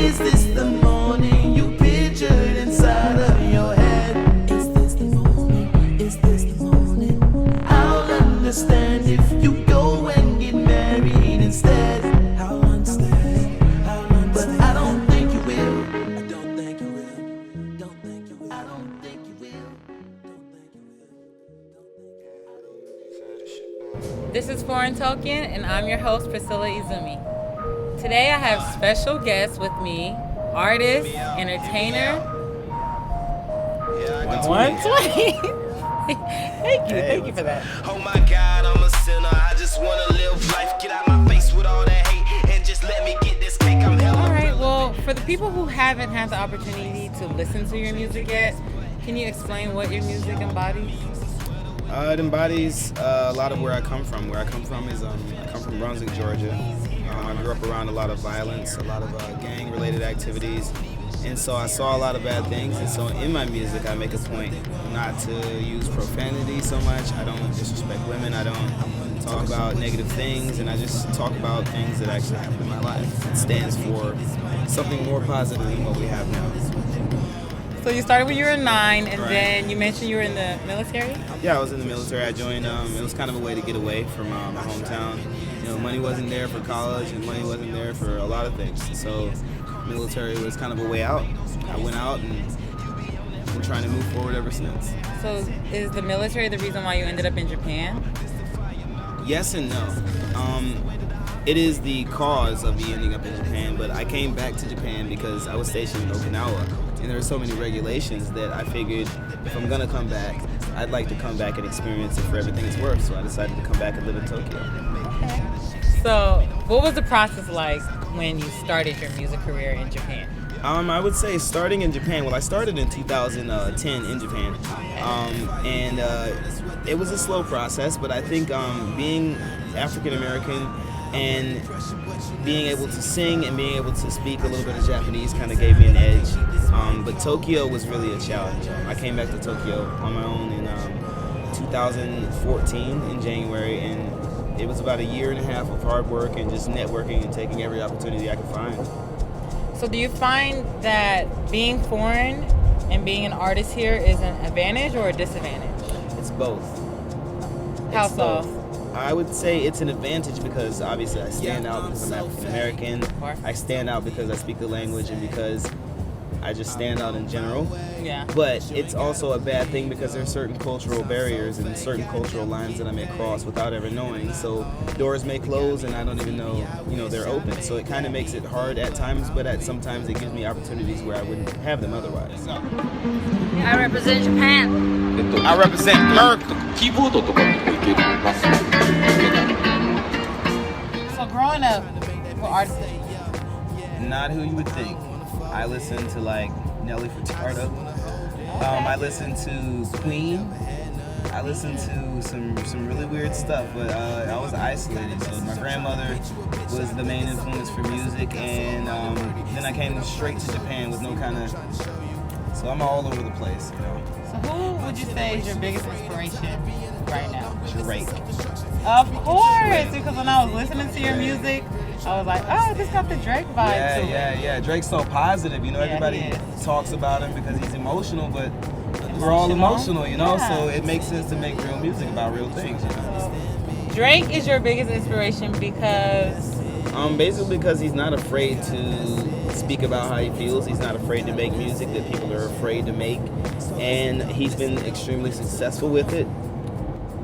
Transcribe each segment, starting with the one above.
Is this the morning you pictured inside of your head? Is this the morning? Is this the morning? I'll understand if you go and get married instead. I'll understand. But I don't think you will. I don't think you will. Don't think you will. I don't think you will. This is Foreign Tokyian, and I'm your host, Priscilla Izumi. Today I have special guests with me, artist, entertainer, OneTwenty. Thank you for that. Oh my God, I'm a sinner. I just wanna live life, get out my face with all that hate, and just let me get this cake. I'm hella. All right, well, for the people who haven't had the opportunity to listen to your music yet, can you explain what your music embodies? It embodies a lot of where I come from. Where I come from is I come from Brunswick, Georgia. I grew up around a lot of violence, a lot of gang-related activities, and so I saw a lot of bad things. And so in my music, I make a point not to use profanity so much. I don't disrespect women. I don't talk about negative things, and I just talk about things that actually happen in my life. It stands for something more positive than what we have now. So you started when you were 9, and Right. then you mentioned you were in the military? Yeah, I was in the military. I joined. It was kind of a way to get away from my hometown. You know, money wasn't there for college, and money wasn't there for a lot of things. So, military was kind of a way out. I went out and been trying to move forward ever since. So is the military the reason why you ended up in Japan? Yes and no. It is the cause of me ending up in Japan, but I came back to Japan because I was stationed in Okinawa, and there are so many regulations that I figured if I'm gonna come back, I'd like to come back and experience it for everything it's worth. So I decided to come back and live in Tokyo. Okay. So what was the process like when you started your music career in Japan? I would say starting in Japan. Well, I started in 2010 in Japan, and it was a slow process. But I think being African American and being able to sing and being able to speak a little bit of Japanese kind of gave me an edge. But Tokyo was really a challenge. I came back to Tokyo on my own in 2014 in January, and it was about a year and a half of hard work and just networking and taking every opportunity I could find. So do you find that being foreign and being an artist here is an advantage or a disadvantage? It's both. How It's so? both. I would say it's an advantage because obviously I stand out because I'm African American. I stand out because I speak the language and because I just stand out in general. Yeah. But it's also a bad thing because there are certain cultural barriers and certain cultural lines that I may cross without ever knowing. So doors may close and I don't even know, they're open. So it kind of makes it hard at times, but at sometimes it gives me opportunities where I wouldn't have them otherwise. I represent Japan. I represent America. キーボードとかもいけます。 So growing up, what artists? Not who you would think. I listen to like Nelly Furtado. I listen to Queen. I listen to some really weird stuff, but I was isolated. So my grandmother was the main influence for music, and then I came straight to Japan with no kind of. So I'm all over the place, So who would you say is your biggest inspiration right now? Drake. Of course, because when I was listening to your music, I was like, oh, this got the Drake vibe to it. Yeah. Drake's so positive, everybody he is. talks about him because he's emotional, but we're all emotional, Yeah. so it makes sense to make real music about real things, Drake is your biggest inspiration because Basically because he's not afraid to speak about how he feels. He's not afraid to make music that people are afraid to make, and he's been extremely successful with it.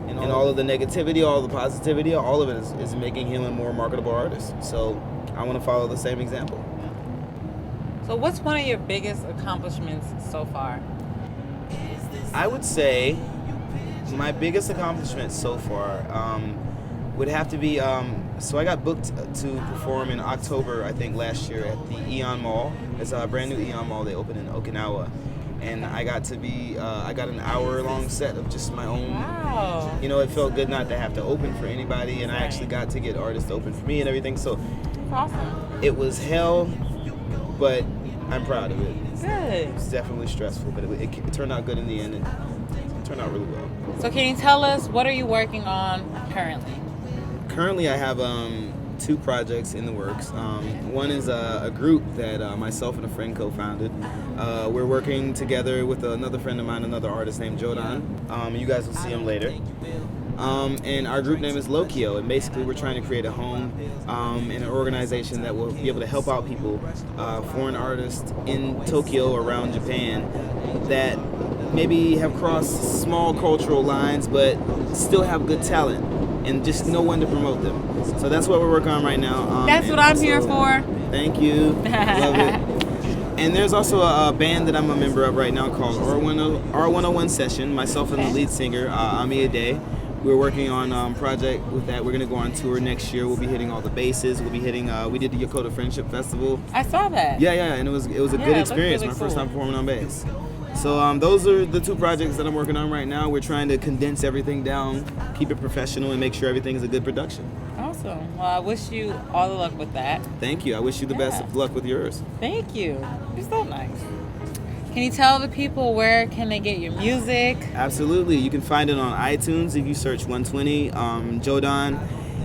And all of the negativity, all the positivity, all of it is making him a more marketable artist. So I want to follow the same example. So what's one of your biggest accomplishments so far? I would say my biggest accomplishment so far would have to be, so I got booked to perform in October, I think last year at the Aeon Mall. It's a brand new Aeon Mall they opened in Okinawa. And I got to be, I got an hour-long set of just my own. Wow. It felt good not to have to open for anybody, and I actually got to get artists to open for me and everything. So Awesome. it was hell, but I'm proud of it. Good. It's definitely stressful, but it turned out good in the end. It turned out really well. So can you tell us, what are you working on currently? Currently, I have two projects in the works. One is a group that myself and a friend co-founded. We're working together with another friend of mine, another artist named Jodan. You guys will see him later. And our group name is Lokyo, and basically we're trying to create a home and an organization that will be able to help out people, foreign artists in Tokyo, around Japan, that maybe have crossed small cultural lines but still have good talent and just know when to promote them. So that's what we're working on right now. That's what I'm here for. Thank you. Love it. And there's also a band that I'm a member of right now called R101Session, myself and the lead singer, Amitomboi. We're working on a project with that. We're going to go on tour next year. We'll be hitting all the bases. We'll be hitting, we did the Yokota Friendship Festival. I saw that. Yeah, and it was a good experience, really my first cool. time performing on bass. So those are the two projects that I'm working on right now. We're trying to condense everything down, keep it professional, and make sure everything is a good production. Awesome. Well, I wish you all the luck with that. Thank you. I wish you the best of luck with yours. Thank you. You're so nice. Can you tell the people where can they get your music? Absolutely. You can find it on iTunes if you search OneTwenty, Jodan.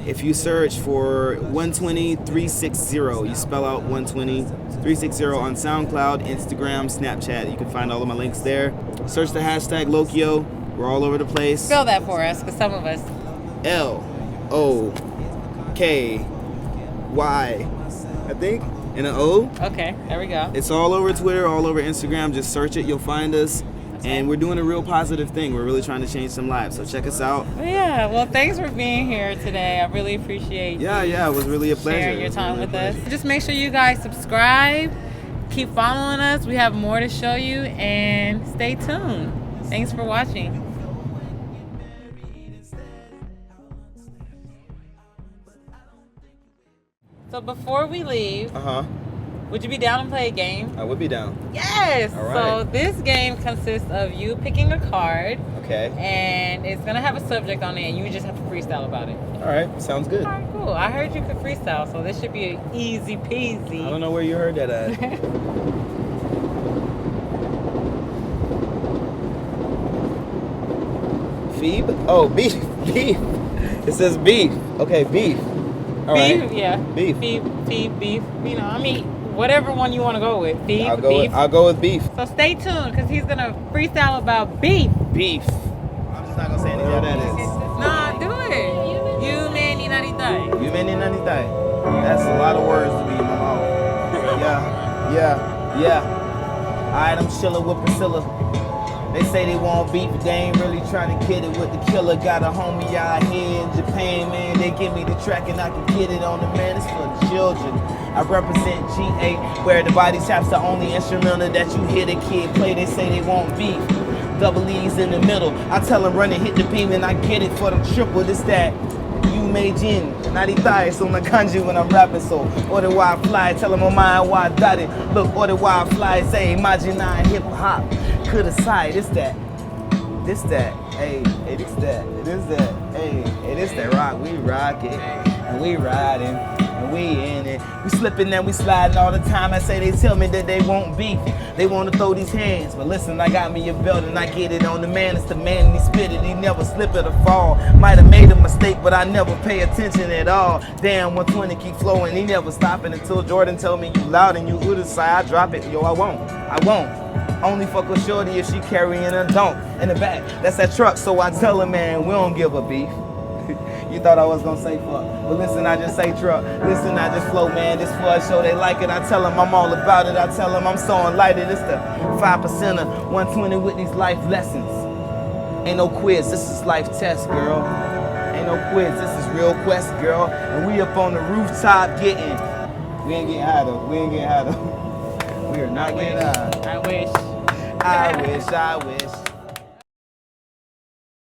If you search for OneTwenty 360, you spell out OneTwenty 360 on SoundCloud, Instagram, Snapchat. You can find all of my links there. Search the hashtag Lokyo. We're all over the place. Spell that for us, because some of us. Lokyi, I think, and an O. Okay, there we go. It's all over Twitter, all over Instagram. Just search it, you'll find us. And we're doing a real positive thing. We're really trying to change some lives. So check us out. Yeah, well, thanks for being here today. I really appreciate Yeah, it was really a pleasure. sharing your time with us. Just make sure you guys subscribe, keep following us. We have more to show you, and stay tuned. Thanks for watching. So before we leave, would you be down to play a game? I would be down. Yes! All right. So this game consists of you picking a card, Okay. and it's going to have a subject on it, and you just have to freestyle about it. All right. Sounds good. All right, cool. I heard you could freestyle, so this should be easy peasy. I don't know where you heard that at. Phoebe? Oh, beef. Beef. It says beef. Okay, beef. All Beef, right. yeah. Beef. Beef. You know, I mean, whatever one you want to go with. Beef, beef. I'll go with beef. So stay tuned, because he's going to freestyle about beef. Beef. I'm just not gonna say anything. What that is. Nah, do it. Yume ni naritai. Yume ni naritai. That's a lot of words to be in my mouth. Yeah. Alright, I'm chillin' with Priscilla. They say they want beef, but they ain't really trying to get it with the killer. Got a homie out here in Japan, man. They give me the track and I can get it on the man. It's for the children. I represent GA, where the body tap's the only instrumental that you hear the kid play. They say they want beef. Double E's in the middle. I tell them run and hit the beam and I get it for them triple. This that. Jin, naritai, so na kanji when I'm rapping, so order why I fly, tell them on my why I got it. Look, order why I fly, say imagine I hip hop. Coulda side, this that, hey, this that, hey, this that rock, we rock it, and we riding, and we in it. We slipping and we sliding all the time. I say they tell me that they won't beef, they wanna throw these hands, but listen, I got me a belt and I get it on the man. It's the man and he spit it, he never slip it or fall. Might have made a mistake, but I never pay attention at all. Damn, 120 keep flowing, he never stopping until Jordan tell me you loud and you good side. I drop it, yo, I won't. Only fuck with shorty if she carrying a donk in the back. That's that truck, so I tell her, man, we don't give a beef. You thought I was gonna say fuck, but listen, I just say truck. Listen, I just flow, man. This for a show, they like it. I tell them I'm all about it. I tell them I'm so enlightened. It's the 5%er, 120 with these life lessons. Ain't no quiz, this is life test, girl. Ain't no quiz, this is real quest, girl. And we up on the rooftop getting. We ain't getting high though. We are not getting high. I wish. I wish.